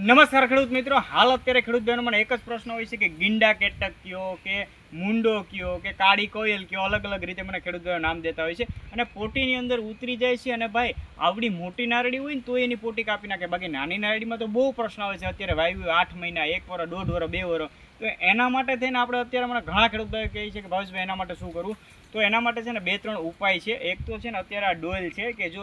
નમસ્કાર ખેડૂત મિત્રો, હાલ અત્યારે ખેડૂત બહેનો મને એક જ પ્રશ્ન હોય છે કે ગીંડા કેટક કયો કે મુંડો કયો કે કાળી કોયલ કયો, અલગ અલગ રીતે મને ખેડૂત બહેનો નામ દેતા હોય છે. અને પોટીની અંદર ઉતરી જાય છે અને ભાઈ આવડી મોટી નારળી હોય ને તો એની પોટી કાપી નાખે. બાકી નાની નારળીમાં તો બહુ પ્રશ્ન આવે છે. અત્યારે વાવ્યું 8 મહિના, 1 વર્ષ, 1.5 વર્ષ, 2 વર્ષ, તો એના માટે થઈને આપણે અત્યારે મને ઘણા ખેડૂત ભાઈ કહે છે કે ભાવેશભાઈ એના માટે શું કરવું. તો એના માટે છે ને 2-3 ઉપાય છે. એક તો છે ને અત્યારે આ ડોલ છે કે જો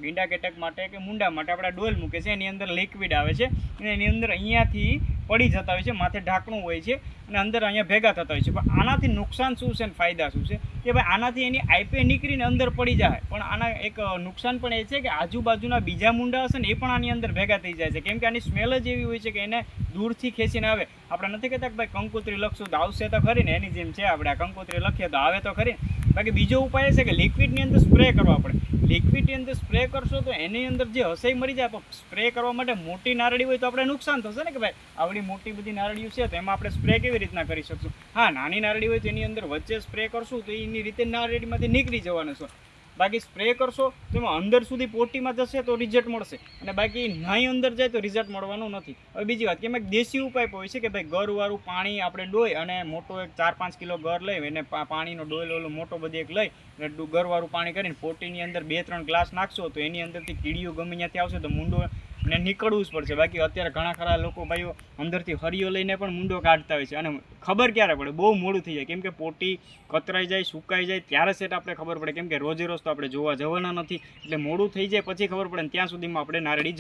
ગીંડા કેટક માટે કે મુંડા માટે આપણે ડોલ મૂકે છે, એની અંદર લિક્વિડ આવે છે અને એની અંદર અહીંયાથી પડી જતા હોય છે, માથે ઢાંકણું હોય છે અને અંદર અહીંયા ભેગા થતા હોય છે. પણ આનાથી નુકસાન શું છે અને ફાયદા શું છે કે ભાઈ આનાથી એની આઈપે નીકળીને અંદર પડી જાય, પણ આના એક નુકસાન પણ એ છે કે આજુબાજુના બીજા મુંડા હશે ને એ પણ આની અંદર ભેગા થઈ જાય છે. કેમ કે આની સ્મેલ જ એવી હોય છે કે એને દૂરથી ખેંચીને આવે. આપણે નથી કહેતા કે ભાઈ કંકોત્રી લખશું તો આવશે તો ખરી ને, એની જેમ છે આપણે આ કંકોત્રી લખીએ તો આવે તો ખરી. બાકી બીજો ઉપાય એ છે કે લિક્વિડની અંદર સ્પ્રે કરવા પડે. લિક્વિડની અંદર સ્પ્રે કરશો તો એની અંદર જે હશે મરી જાય. પણ સ્પ્રે કરવા માટે મોટી નારળી હોય તો આપણે નુકસાન થશે ને કે ભાઈ આવડી મોટી બધી નારળીઓ છે તો એમાં આપણે સ્પ્રે કેવી રીતના કરી શકશું. હા, નાની નારળી હોય તો એની અંદર વચ્ચે સ્પ્રે કરશું તો એની રીતે નારળીમાંથી નીકળી જવાનું છે. બાકી સ્પ્રે કરશો તો એમાં અંદર સુધી પોટીમાં જશે તો રિઝલ્ટ મળશે, અને બાકી નહીં અંદર જાય તો રિઝલ્ટ મળવાનું નથી. હવે બીજી વાત કે એમાં એક દેશી ઉપાય હોય છે કે ભાઈ ગરવાળું પાણી આપણે ડોય અને મોટો એક 4-5 કિલો ગર લઈ એને પાણીનો ડોલ ઓલો મોટો બધી એક લઈ અને ગરવાળું પાણી કરીને પોટીની અંદર 2-3 ગ્લાસ નાખશો તો એની અંદરથી કીડીઓ ગમે ત્યાંથી આવશે તો મૂંડો ને નીકળવું જ પડશે. બાકી અત્યારે ઘણા ખરા લોકો ભાઈઓ અંદરથી હરિયો લઈને પણ મૂંડો કાઢતા હોય છે અને ખબર ક્યારે પડે, બહુ મોડું થઈ જાય. કેમ કે પોટી કતરાઈ જાય, સુકાઈ જાય ત્યારે સેટ આપણે ખબર પડે. કેમ કે રોજે રોજ તો આપણે જોવા જવાના નથી, એટલે મોડું થઈ જાય પછી ખબર પડે ને ત્યાં સુધીમાં આપણે નારળી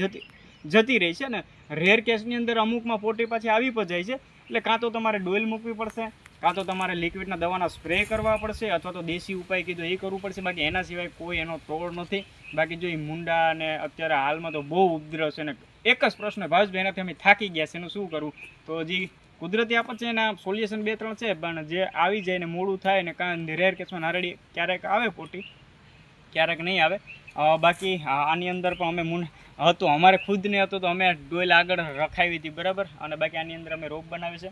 જતી રહી છે. ને રેર કેસની અંદર અમુકમાં પોટી પાછી આવી પણ જાય છે. એટલે કાં તો તમારે ડોઇલ મૂકવી પડશે, કાં તો તમારે લિક્વિડના દવાના સ્પ્રે કરવા પડશે, અથવા તો દેશી ઉપાય કીધો એ કરવું પડશે. બાકી એના સિવાય કોઈ એનો તોડ નથી. બાકી જો એ મુંડા અને અત્યારે હાલમાં તો બહુ ઉપદ્રવ છે ને એક જ પ્રશ્ન ભાવેશભાઈ એનાથી અમે થાકી ગયા છે એનું શું કરવું. તો હજી કુદરતી આપત છે એના સોલ્યુશન 2-3 છે, પણ જે આવી જાય ને મોડું થાય ને કાં રેર કેસમાં નારળી ક્યારેક આવે પોટી, ક્યારેક નહીં આવે. બાકી આની અંદર પણ અમે હતું અમારે ખુદને હતું તો અમે ડોઇલ આગળ રખાવી હતી, બરાબર. અને બાકી આની અંદર અમે રોપ બનાવી છે.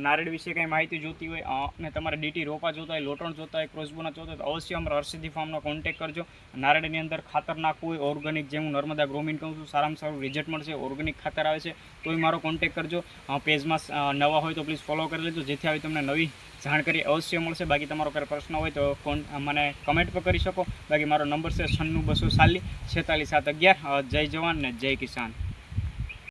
નારળી વિશે કંઈ માહિતી જોતી હોય અને તમારે ડીટી રોપા જોતા હોય, લોટણ જોતા હોય, ક્રોસબોના જોતા હોય તો અવશ્ય અમારા હર્ષિદ્ધિ ફાર્મનો કોન્ટેક્ટ કરજો. નારળીની અંદર ખાતર નાખવું હોય ઓર્ગેનિક, જે હું નર્મદા ગ્રોમીન કહું છું, સારામાં સારું રિઝલ્ટ મળશે. ઓર્ગેનિક ખાતર આવે છે તોય મારો કોન્ટેક્ટ કરજો. પેજમાં નવા હોય તો પ્લીઝ ફોલો કરી લેજો, જેથી આવી તમને નવી જાણકારી અવશ્ય મળશે. બાકી તમારો કોઈ પ્રશ્ન હોય તો મને કમેન્ટ પર કરી શકો. બાકી મારો નંબર છે 96 240 46 711. જય જવાન ને જય કિસાન.